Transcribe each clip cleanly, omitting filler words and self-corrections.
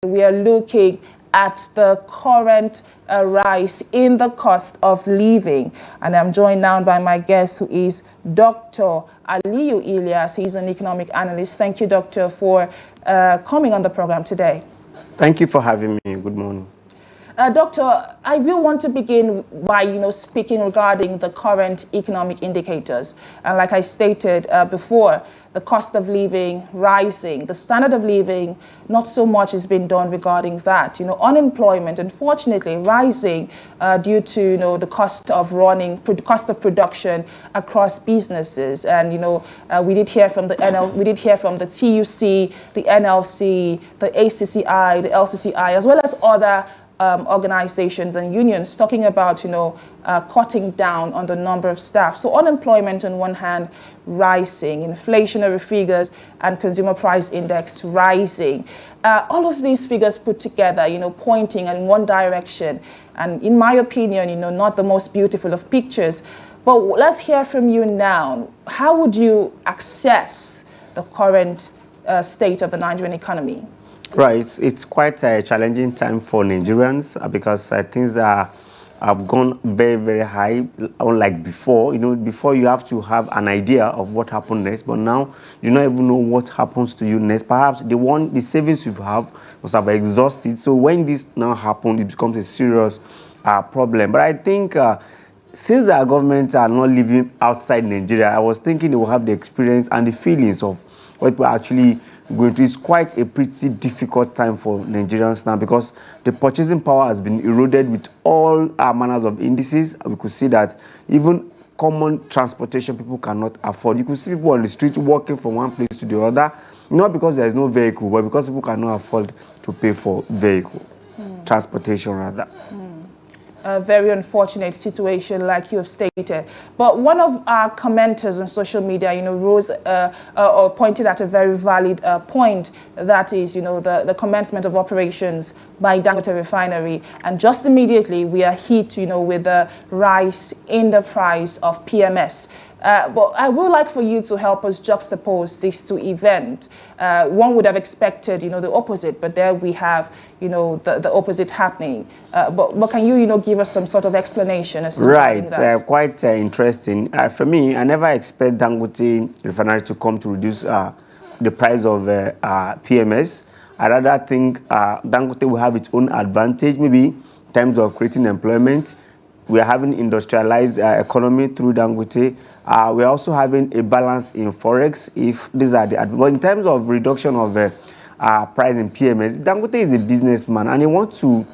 we are looking at the current rise in the cost of living. And I'm joined now by my guest, who is Dr. Aliyu Ilyas. He's an economic analyst. Thank you, Doctor, for coming on the program today. Thank you for having me. Good morning. Doctor, I will want to begin by, speaking regarding the current economic indicators. And like I stated before, the cost of living rising, the standard of living, not so much has been done regarding that. Unemployment, unfortunately, rising due to, the cost of cost of production across businesses. And, we did hear from the TUC, the NLC, the ACCI, the LCCI, as well as other organizations and unions talking about, cutting down on the number of staff. So unemployment on one hand rising, inflationary figures and consumer price index rising. All of these figures put together, pointing in one direction. And in my opinion, not the most beautiful of pictures. But let's hear from you now. How would you assess the current state of the Nigerian economy? Right, it's quite a challenging time for Nigerians because things have gone very, very high, unlike before. Before you have to have an idea of what happened next, but now you don't even know what happens to you next. Perhaps the savings you have must have exhausted. So when this now happens, it becomes a serious problem. But I think since our governments are not living outside Nigeria, I was thinking they will have the experience and the feelings of what we're actually going to. It's quite a pretty difficult time for Nigerians now because the purchasing power has been eroded with all our manners of indices. We could see that even common transportation people cannot afford. You could see people on the street walking from one place to the other, not because there is no vehicle, but because people cannot afford to pay for vehicle, transportation rather. A very unfortunate situation, like you have stated. But one of our commenters on social media, rose or pointed at a very valid point. That is, the commencement of operations by Dangote Refinery, and just immediately we are hit, with the rise in the price of PMS. But I would like for you to help us juxtapose these two events. One would have expected, the opposite, but there we have, the opposite happening. But can you, give us some sort of explanation as to that? Quite interesting. For me, I never expect Dangote Refinery to come to reduce the price of PMS. I rather think Dangote will have its own advantage, maybe in terms of creating employment. We are having industrialized economy through Dangote. We are also having a balance in forex. If these are but in terms of reduction of price in PMS, Dangote is a businessman and he wants to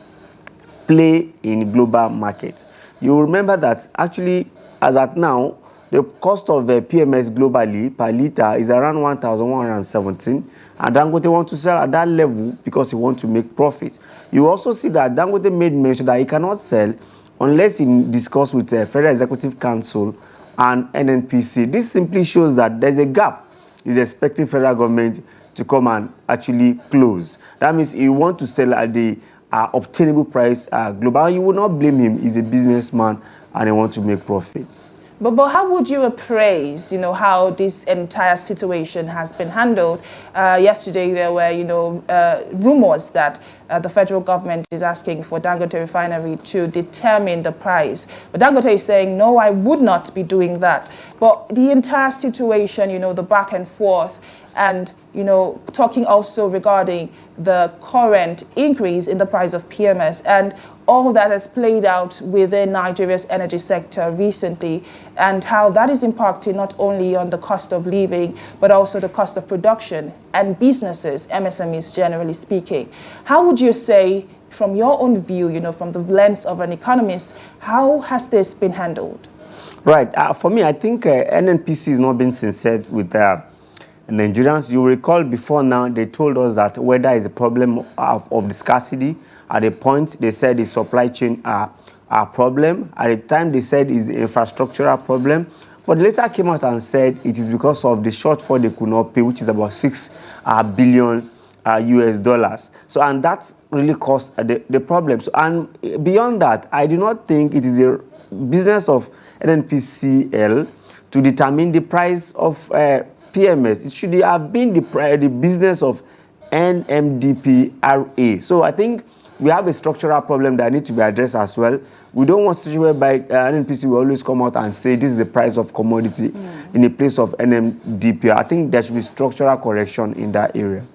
play in global market. You remember that actually, as at now, the cost of PMS globally per liter is around 1,117, and Dangote wants to sell at that level because he wants to make profit. You also see that Dangote made mention that he cannot sell unless he discuss with the Federal Executive Council and NNPC. This simply shows that there's a gap he's expecting federal government to come and actually close. That means he wants to sell at the obtainable price global. You will not blame him. He's a businessman and he wants to make profit. But how would you appraise, how this entire situation has been handled? Yesterday there were, rumors that the federal government is asking for Dangote Refinery to determine the price. But Dangote is saying, no, I would not be doing that. But the entire situation, the back and forth, and talking also regarding the current increase in the price of PMS and all that has played out within Nigeria's energy sector recently, and how that is impacting not only on the cost of living, but also the cost of production and businesses, MSMEs generally speaking. How would you say, from your own view, from the lens of an economist, how has this been handled? Right. For me, I think NNPC is not being sincere with Nigerians. You recall before now, they told us that weather is a problem of the scarcity. At a point, they said the supply chain a problem. At the time, they said it's an infrastructural problem. But later came out and said it is because of the shortfall they could not pay, which is about $6 billion US dollars. So, and that really caused the problem. So, and beyond that, I do not think it is a business of NNPCL to determine the price of PMS. It should have been the business of NMDPRA. So I think we have a structural problem that needs to be addressed as well. We don't want situation whereby NNPC will always come out and say this is the price of commodity in the place of NMDPR. I think there should be structural correction in that area.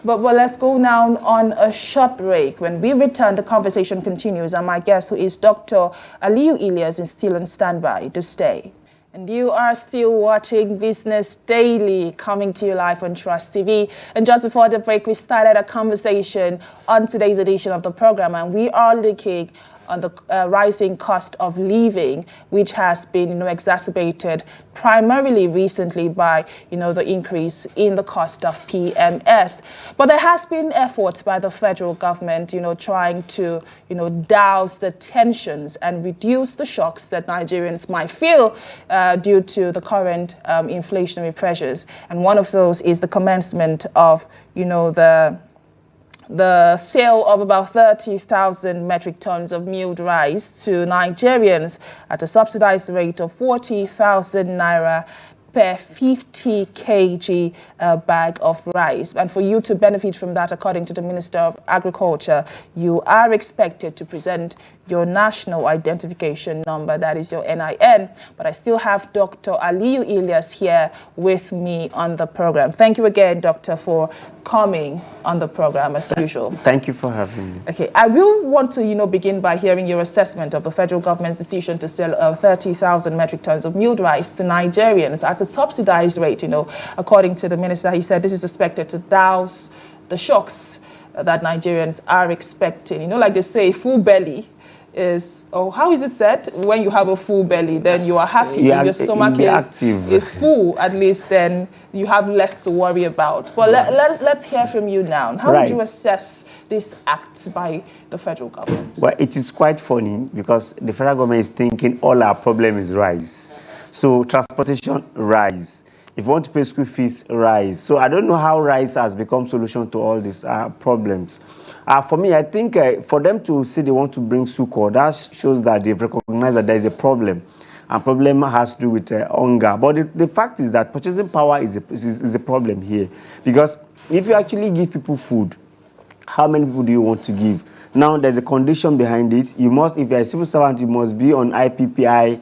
But let's go now on a short break. When we return, the conversation continues, and my guest, who is Dr. Aliyu Ilyas, is still on standby to stay. And you are still watching Business Daily, coming to you live on Trust TV. And just before the break, we started a conversation on today's edition of the program, and we are looking on the rising cost of living, which has been, exacerbated primarily recently by, the increase in the cost of PMS. But there has been efforts by the federal government, trying to, douse the tensions and reduce the shocks that Nigerians might feel due to the current inflationary pressures. And one of those is the commencement of, the sale of about 30,000 metric tons of milled rice to Nigerians at a subsidized rate of 40,000 naira per 50 kg bag of rice. And for you to benefit from that, according to the Minister of Agriculture, you are expected to present your national identification number, that is your NIN. But I still have Dr. Aliyu Ilyas here with me on the program. Thank you again, Doctor, for coming on the program as usual. Thank you for having me. Okay, I will want to, begin by hearing your assessment of the federal government's decision to sell 30,000 metric tons of milled rice to Nigerians at a subsidized rate. According to the minister, he said this is expected to douse the shocks that Nigerians are expecting. Like they say, full belly is, how is it said? When you have a full belly, then you are happy. Yeah, your stomach is full, at least then you have less to worry about. But let's hear from you now. How would you assess this act by the federal government? Well, it is quite funny because the federal government is thinking all our problem is rice. So transportation, rice. If you want to pay school fees, rice. So I don't know how rice has become solution to all these problems. For me, I think for them to say they want to bring sucor, that shows that they've recognized that there is a problem. And problem has to do with hunger. But the fact is that purchasing power is a problem here. Because if you actually give people food, how many people do you want to give? Now, there's a condition behind it. You must, if you're a civil servant, you must be on IPPIS.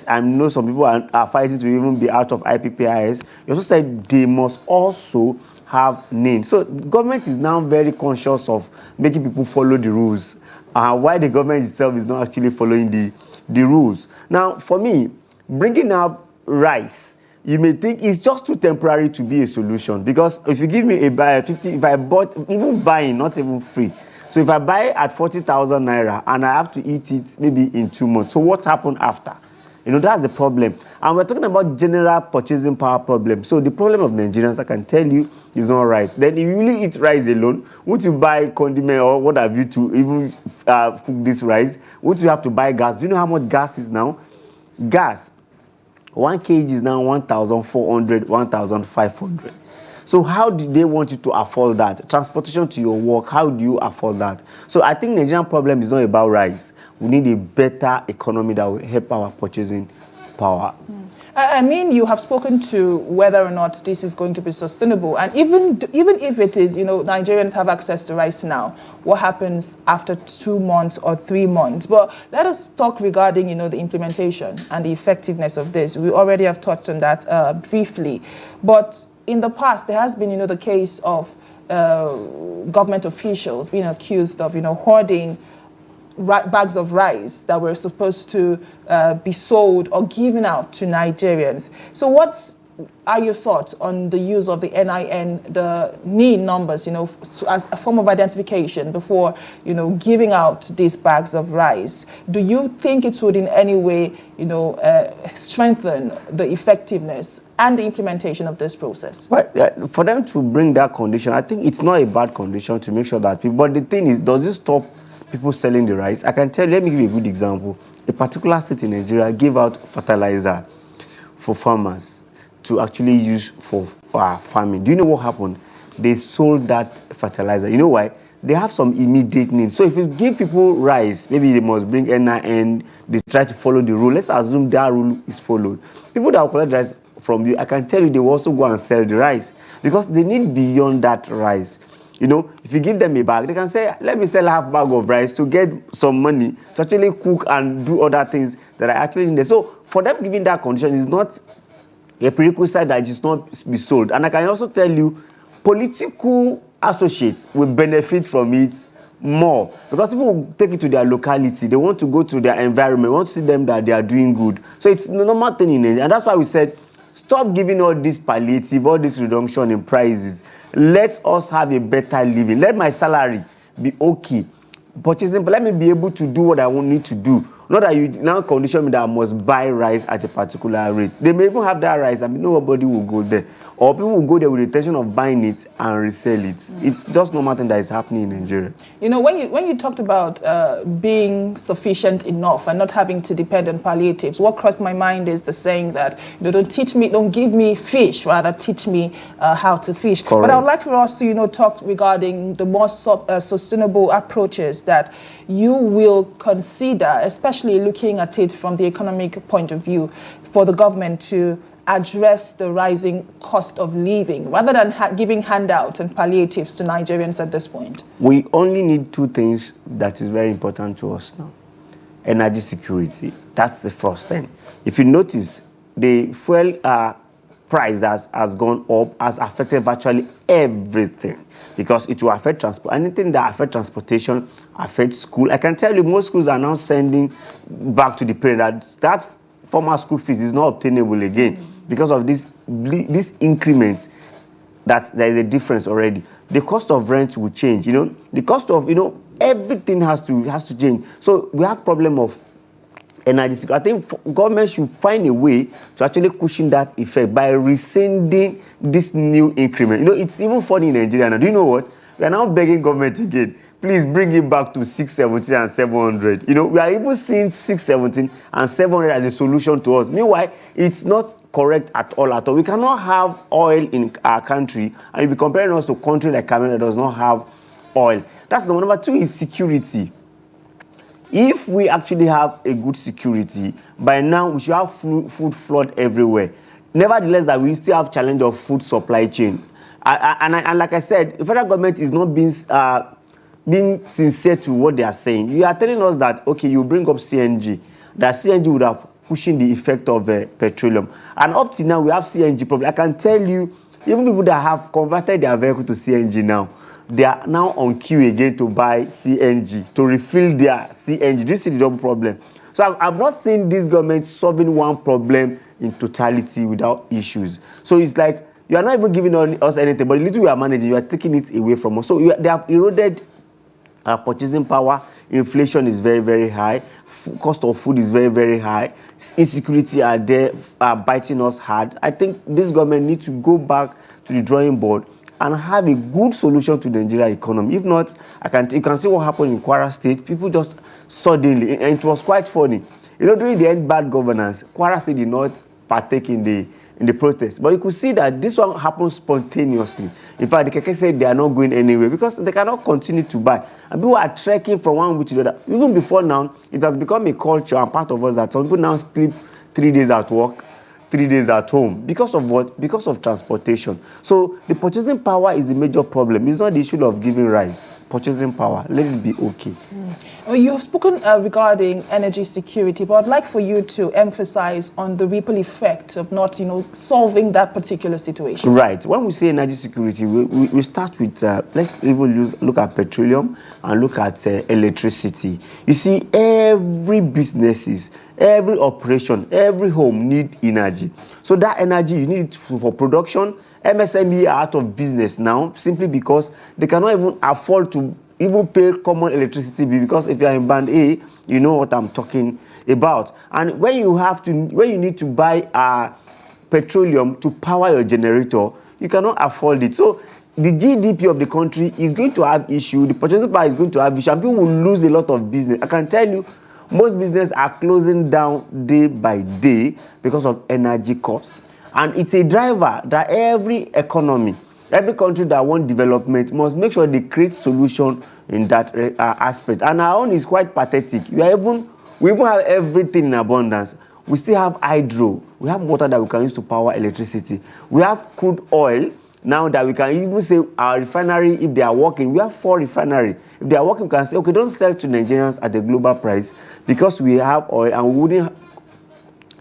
I know some people are fighting to even be out of IPPIS. You also said they must also have names. So government is now very conscious of making people follow the rules. Why the government itself is not actually following the rules. Now, for me, bringing up rice, you may think it's just too temporary to be a solution, because if you give me a 50, if I bought, even buying, not even free. So if I buy at 40,000 naira and I have to eat it maybe in 2 months, so what happened after? That's the problem. And we're talking about general purchasing power problem. So the problem of Nigerians, I can tell you, is not rice. Then if you really eat rice alone, would you buy condiment or what have you to even cook this rice? Would you have to buy gas? Do you know how much gas is now? Gas, 1 kg is now 1,400, 1,500. So how do they want you to afford that? Transportation to your work, how do you afford that? So I think Nigerian problem is not about rice. We need a better economy that will help our purchasing power. I mean, you have spoken to whether or not this is going to be sustainable. And even if it is, Nigerians have access to rice now. What happens after 2 months or 3 months? But let us talk regarding, the implementation and the effectiveness of this. We already have touched on that briefly. But in the past, there has been, the case of government officials being accused of, hoarding bags of rice that were supposed to be sold or given out to Nigerians. So what are your thoughts on the use of the NIN, the NIN numbers, as a form of identification before, giving out these bags of rice? Do you think it would in any way, strengthen the effectiveness and the implementation of this process? Well, for them to bring that condition, I think it's not a bad condition to make sure that people, but the thing is, does it stop people selling the rice? I can tell you, let me give you a good example. A particular state in Nigeria gave out fertilizer for farmers to actually use for farming. Do you know what happened? They sold that fertilizer. You know why? They have some immediate needs. So if you give people rice, maybe they must bring NIN, they try to follow the rule. Let's assume that rule is followed. People that will collect rice from you, I can tell you they will also go and sell the rice. because they need beyond that rice. You know, if you give them a bag, they can say, let me sell half bag of rice to get some money to actually cook and do other things that are actually in there. So for them giving that condition is not a prerequisite that it is not be sold. And I can also tell you, political associates will benefit from it more, because people will take it to their locality. They want to go to their environment, want to see them that they are doing good. So it's a normal thing in it. And that's why we said, stop giving all this palliative, all this reduction in prices. Let us have a better living. Let my salary be okay. Purchasing, but let me be able to do what I need to do. Not that you now condition me that I must buy rice at a particular rate. They may even have that rice and nobody will go there. Or people will go there with the intention of buying it and resell it. It's just normal thing that is happening in Nigeria. You know, when you talked about being sufficient enough and not having to depend on palliatives, what crossed my mind is the saying that, you know, don't give me fish, rather teach me how to fish. Correct. But I would like for us to, you know, talk regarding the more sustainable approaches that you will consider, especially looking at it from the economic point of view, for the government to address the rising cost of living, rather than giving handouts and palliatives to Nigerians at this point? We only need two things that is very important to us now. Energy security. That's the first thing. If you notice, the fuel price that has gone up has affected virtually everything, because it will affect transport. Anything that affects transportation affects school. I can tell you, most schools are now sending back to the parent that former school fees is not obtainable again because of this increments. That there is a difference already. The cost of rent will change. You know, the cost of, you know, everything has to change. So we have problem of energy security. I think government should find a way to actually cushion that effect by rescinding this new increment. You know, it's even funny in Nigeria now. Do you know what? We are now begging government again, please bring it back to 617 and 700. You know, we are even seeing 617 and 700 as a solution to us. Meanwhile, it's not correct at all. We cannot have oil in our country and you'll be comparing us to a country like Cameroon that does not have oil. That's number one. Number two is security. If we actually have a good security, by now we should have food flood everywhere. Nevertheless, that we still have challenge of food supply chain. And like I said, the federal government is not being sincere to what they are saying. You are telling us that, okay, you bring up CNG, that CNG would have pushing the effect of petroleum. And up to now, we have CNG problem. I can tell you, even people that have converted their vehicle to CNG now, they are now on queue again to buy CNG, to refill their CNG. Do you see the double problem? So I've not seen this government solving one problem in totality without issues. So it's like, you are not even giving us anything, but the little we are managing, you are taking it away from us. So they have eroded our purchasing power. Inflation is very, very high. Cost of food is very, very high. Insecurity are there, biting us hard. I think this government needs to go back to the drawing board and have a good solution to the Nigerian economy. If not, you can see what happened in Kwara State. People just suddenly, and it was quite funny. You know, during the end bad governance, Kwara State did not partake in the protest. But you could see that this one happened spontaneously. In fact, the Keke said they are not going anywhere because they cannot continue to buy. And people are trekking from one week to the other. Even before now, it has become a culture and part of us that some people now sleep 3 days at work, 3 days at home. Because of what? Because of transportation. So the purchasing power is a major problem. It's not the issue of giving rice. Purchasing power, let it be okay. Well, you have spoken regarding energy security, but I'd like for you to emphasize on the ripple effect of not, you know, solving that particular situation. Right. When we say energy security, we start with, let's even look at petroleum and look at electricity. You see, every businesses, every operation, every home need energy. So that energy, you need it for production. MSME are out of business now simply because they cannot even afford to even pay common electricity bill, because if you are in band A, you know what I'm talking about. And when you need to buy petroleum to power your generator, you cannot afford it. So the GDP of the country is going to have issue, the purchasing power is going to have issue, and people will lose a lot of business. I can tell you, most businesses are closing down day by day because of energy costs. And it's a driver that every economy, every country that wants development must make sure they create solution in that aspect. And our own is quite pathetic. We even have everything in abundance. We still have hydro. We have water that we can use to power electricity. We have crude oil now that we can even say our refinery, if they are working, we have 4 refineries. If they are working, we can say, okay, don't sell to Nigerians at the global price because we have oil and we wouldn't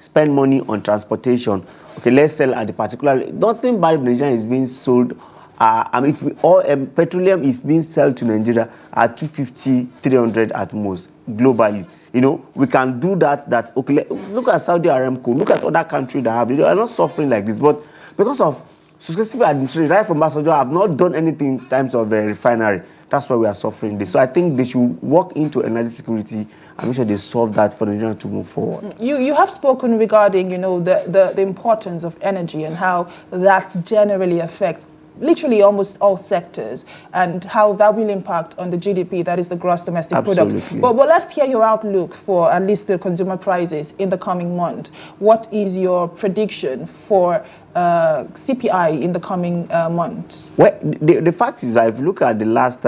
spend money on transportation. Okay, let's sell at the particular. Nothing bad Nigeria is being sold. I mean, if we, all petroleum is being sold to Nigeria at 250, 300 at most globally. You know, we can do that. Okay, look at Saudi Aramco. Look at other countries that have. They are not suffering like this, but because of successive administration, right from Basanjo, have not done anything in terms of refinery. That's why we are suffering this. So I think they should work into energy security and make sure they solve that for Nigeria to move forward. You have spoken regarding, you know, the importance of energy and how that generally affects literally almost all sectors and how that will impact on the GDP, that is the gross domestic product. But let's hear your outlook for at least the consumer prices in the coming month. What is your prediction for CPI in the coming months? Well, the fact is that if you look at the last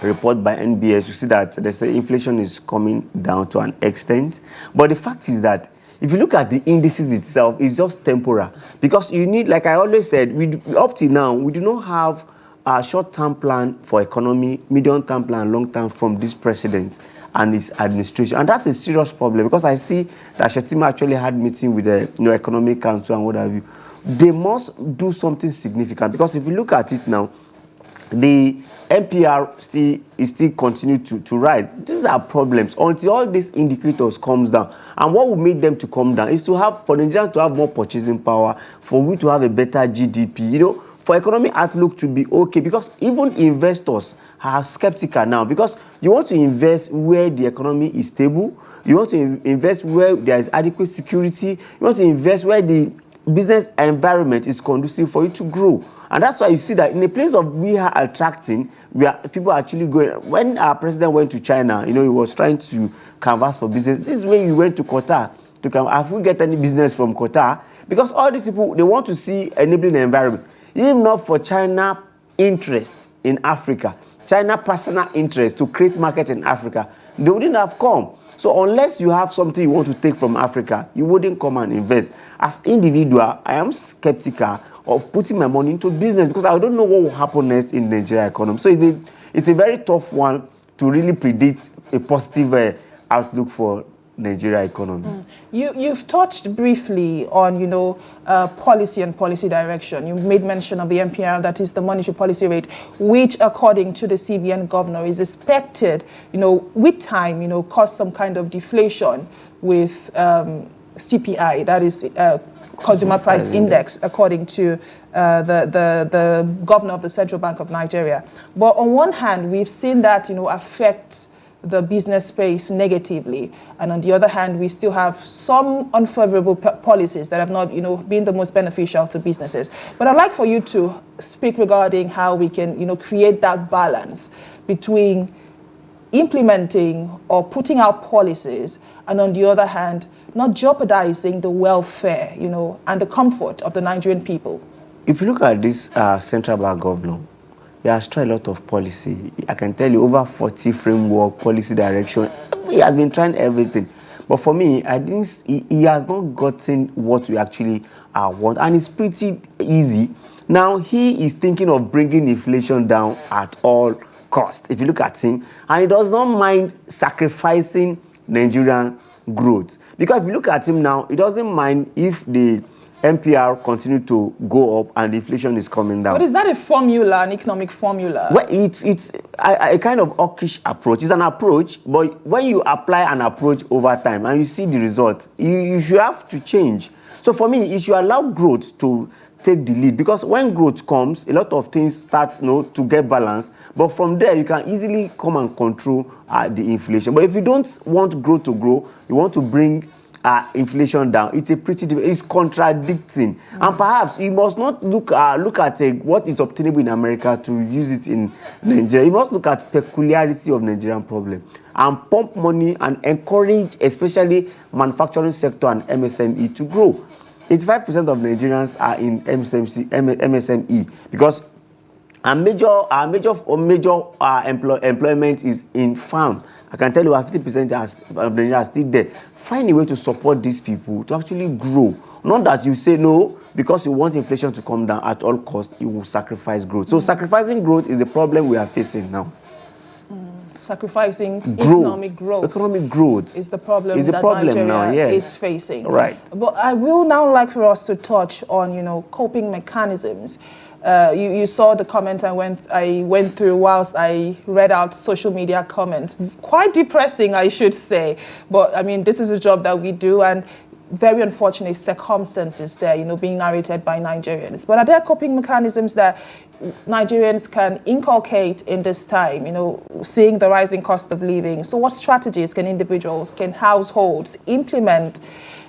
report by NBS, you see that they say inflation is coming down to an extent. But the fact is that if you look at the indices itself, it's just temporal. Because you need, like I always said, up till now, we do not have a short-term plan for economy, medium-term plan, long-term from this president and his administration. And that's a serious problem because I see that Shetima actually had meeting with the Economic Council and what have you. They must do something significant because if you look at it now, the MPR still continue to rise. These are problems until all these indicators comes down. And what will make them to come down is for Nigerians to have more purchasing power, for we to have a better GDP, you know, for economic outlook to be okay. Because even investors are skeptical now because you want to invest where the economy is stable, you want to invest where there is adequate security, you want to invest where the business environment is conducive for you to grow. And that's why you see that in a place of we are attracting, people are actually going. When our president went to China, you know, he was trying to canvass for business. This is when he went to Qatar to come. Have we get any business from Qatar? Because all these people, they want to see enabling the environment. Even not for China interests in Africa, China personal interest to create market in Africa, they wouldn't have come. So unless you have something you want to take from Africa, you wouldn't come and invest. As individual, I am skeptical of putting my money into business because I don't know what will happen next in the Nigeria economy. So it's a very tough one to really predict a positive outlook for Nigeria economy. You've touched briefly on, you know, policy and policy direction. You made mention of the MPR, that is the monetary policy rate, which according to the CBN governor is expected, you know, with time, you know, cause some kind of deflation with CPI, that is Consumer Price Index, according to the governor of the Central Bank of Nigeria. But on one hand, we've seen that, you know, affect the business space negatively, and on the other hand, we still have some unfavorable policies that have not, you know, been the most beneficial to businesses. But I'd like for you to speak regarding how we can, you know, create that balance between implementing or putting out policies, and on the other hand, not jeopardizing the welfare, you know, and the comfort of the Nigerian people. If you look at this central bank governor, he has tried a lot of policy. I can tell you over 40 framework, policy direction. He has been trying everything. But for me, I think he has not gotten what we actually want. And it's pretty easy. Now, he is thinking of bringing inflation down at all costs. If you look at him, and he does not mind sacrificing Nigerian growth. Because if you look at him now, he doesn't mind if the MPR continue to go up and inflation is coming down. But is that a formula, an economic formula? Well, it's a kind of hawkish approach. It's an approach, but when you apply an approach over time and you see the result, you should have to change. So for me, it should allow growth to take the lead, because when growth comes, a lot of things start, you know, to get balanced. But from there, you can easily come and control the inflation. But if you don't want growth to grow, you want to bring inflation down, it's contradicting. And perhaps you must not look at what is obtainable in America to use it in Nigeria. You must look at peculiarity of Nigerian problem and pump money and encourage especially manufacturing sector and MSME to grow. 85% of Nigerians are in MSME because our major employment is in farm. I can tell you 50% of Nigerians are still there. Find a way to support these people to actually grow. Not that you say no, because you want inflation to come down at all costs, you will sacrifice growth. So sacrificing growth is a problem we are facing now. Sacrificing Growth. economic growth is the problem that Nigeria now, yes. is facing. Right. But I will now like for us to touch on, coping mechanisms. You saw the comment I went through whilst I read out social media comments. Quite depressing, I should say. But I mean, this is a job that we do, and very unfortunate circumstances there, being narrated by Nigerians. But are there coping mechanisms that Nigerians can inculcate in this time, seeing the rising cost of living? So what strategies can individuals, can households implement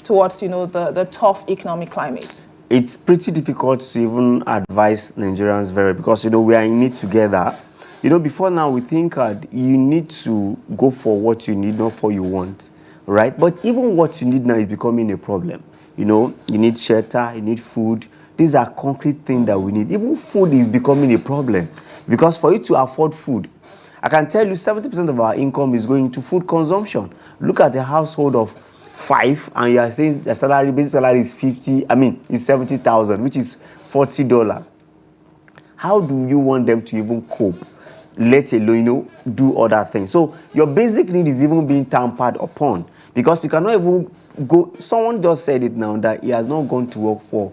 towards, the tough economic climate? It's pretty difficult to even advise Nigerians because, we are in it together. Before now, we think you need to go for what you need, not for what you want, right? But even what you need now is becoming a problem. You need shelter, you need food. These are concrete things that we need. Even food is becoming a problem because for you to afford food, I can tell you 70% of our income is going to food consumption. Look at a household of 5 and you are saying the basic salary is 70,000, which is $40. How do you want them to even cope, let alone do other things? So your basic need is even being tampered upon because you cannot even go. Someone just said it now that he has not gone to work for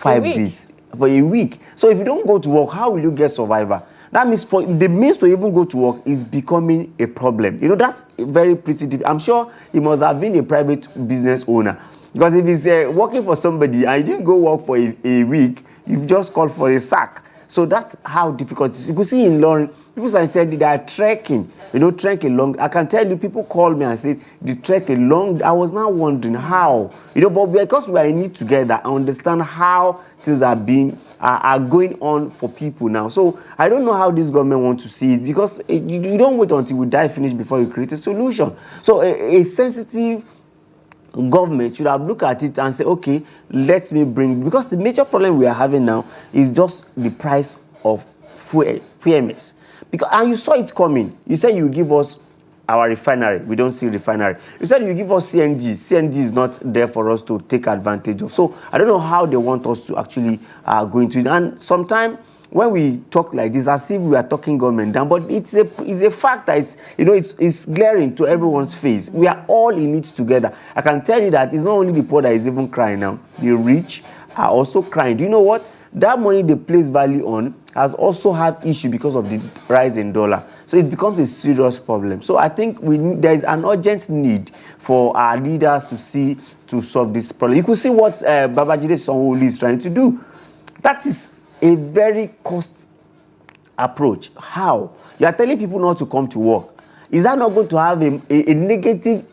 5 days, for a week. So if you don't go to work, how will you get survivor? That means for the means to even go to work is becoming a problem. That's very pretty deep. I'm sure he must have been a private business owner because if he's working for somebody and you didn't go work for a week, you've just called for a sack. So that's how difficult it is. You could see in London, people said they are trekking, trekking long. I can tell you, people call me and say they trek a long. I was now wondering how, but because we are in it together, I understand how things are going on for people now. So I don't know how this government wants to see it because you don't wait until we die finish before you create a solution. So a sensitive government should have looked at it and say, okay, let me bring, because the major problem we are having now is just the price of fuel, PMS. And you saw it coming. You said you give us our refinery. We don't see refinery. You said you give us CNG. CNG is not there for us to take advantage of. So I don't know how they want us to actually go into it. And sometimes when we talk like this, as if we are talking government down, but it's a fact that it's glaring to everyone's face. We are all in it together. I can tell you that it's not only the poor that is even crying now. The rich are also crying. Do you know what? That money they place value on has also had issue because of the rise in dollar. So it becomes a serious problem. So I think there is an urgent need for our leaders to solve this problem. You could see what Babajide Sanwo-Olu is trying to do. That is a very cost approach. How? You are telling people not to come to work. Is that not going to have a negative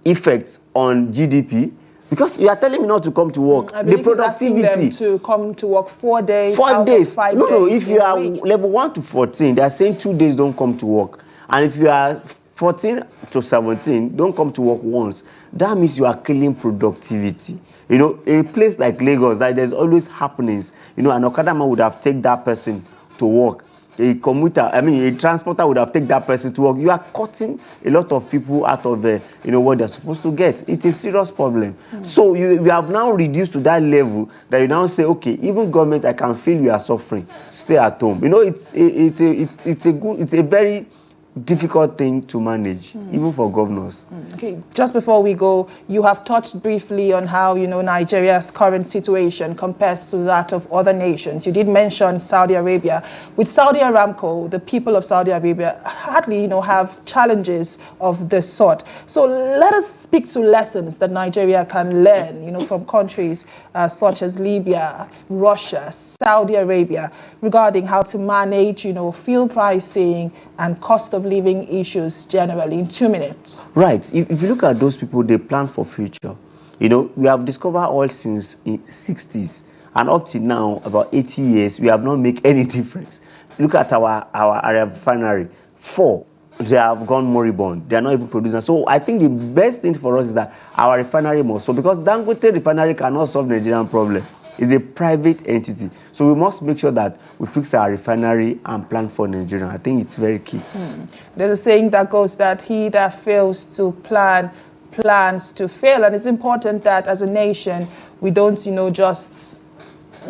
effect on GDP? Because you are telling me not to come to work. I believe the productivity. Them to come to work 4 days. 4 days. 5 no, days if you are level 1 to 14, they are saying 2 days don't come to work. And if you are 14 to 17, don't come to work once. That means you are killing productivity. A place like Lagos, there's always happenings. An Okada man would have taken that person to work. A transporter would have taken that person to work. You are cutting a lot of people out of what they're supposed to get. It's a serious problem. So you have now reduced to that level that you now say, okay, even government, I can feel you are suffering. Stay at home. It's a very difficult thing to manage, even for governors. Okay, just before we go, you have touched briefly on how Nigeria's current situation compares to that of other nations. You did mention Saudi Arabia. With Saudi Aramco, the people of Saudi Arabia hardly have challenges of this sort. So let us speak to lessons that Nigeria can learn, from countries such as Libya, Russia, Saudi Arabia, regarding how to manage, fuel pricing and cost of living issues generally in 2 minutes. Right. If you look at those people, they plan for future. We have discovered oil since the 60s, and up to now, about 80 years, we have not made any difference. Look at our refinery. 4, they have gone moribund. They are not even producing. So I think the best thing for us is that our refinery must solve, because Dangote refinery cannot solve the Nigerian problem. It's a private entity. So we must make sure that we fix our refinery and plan for Nigeria. I think it's very key. There's a saying that goes that he that fails to plan plans to fail. And it's important that as a nation, we don't, just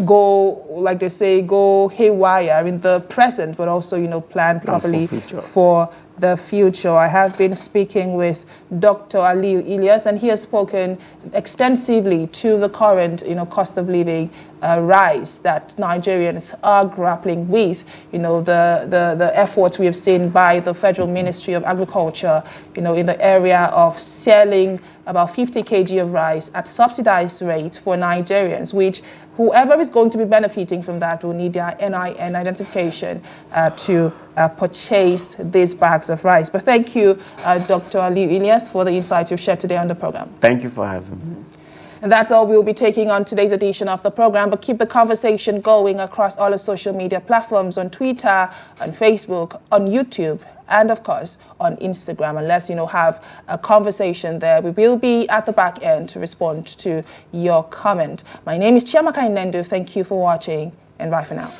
go, like they say, go haywire in the present, but also, plan properly for the future. I have been speaking with Dr. Aliyu Ilyas, and he has spoken extensively to the current, cost of living rise that Nigerians are grappling with. The efforts we have seen by the Federal Ministry of Agriculture, in the area of selling about 50 kg of rice at subsidized rate for Nigerians, which whoever is going to be benefiting from that will need their NIN identification to purchase these bags of rice. But thank you, Dr. Aliyu Ilyas, for the insights you've shared today on the program. Thank you for having me. And that's all we'll be taking on today's edition of the program. But keep the conversation going across all the social media platforms, on Twitter, on Facebook, on YouTube, and of course on Instagram. And let's have a conversation there. We will be at the back end to respond to your comment. My name is Chiamaka Inendu. Thank you for watching, and bye for now.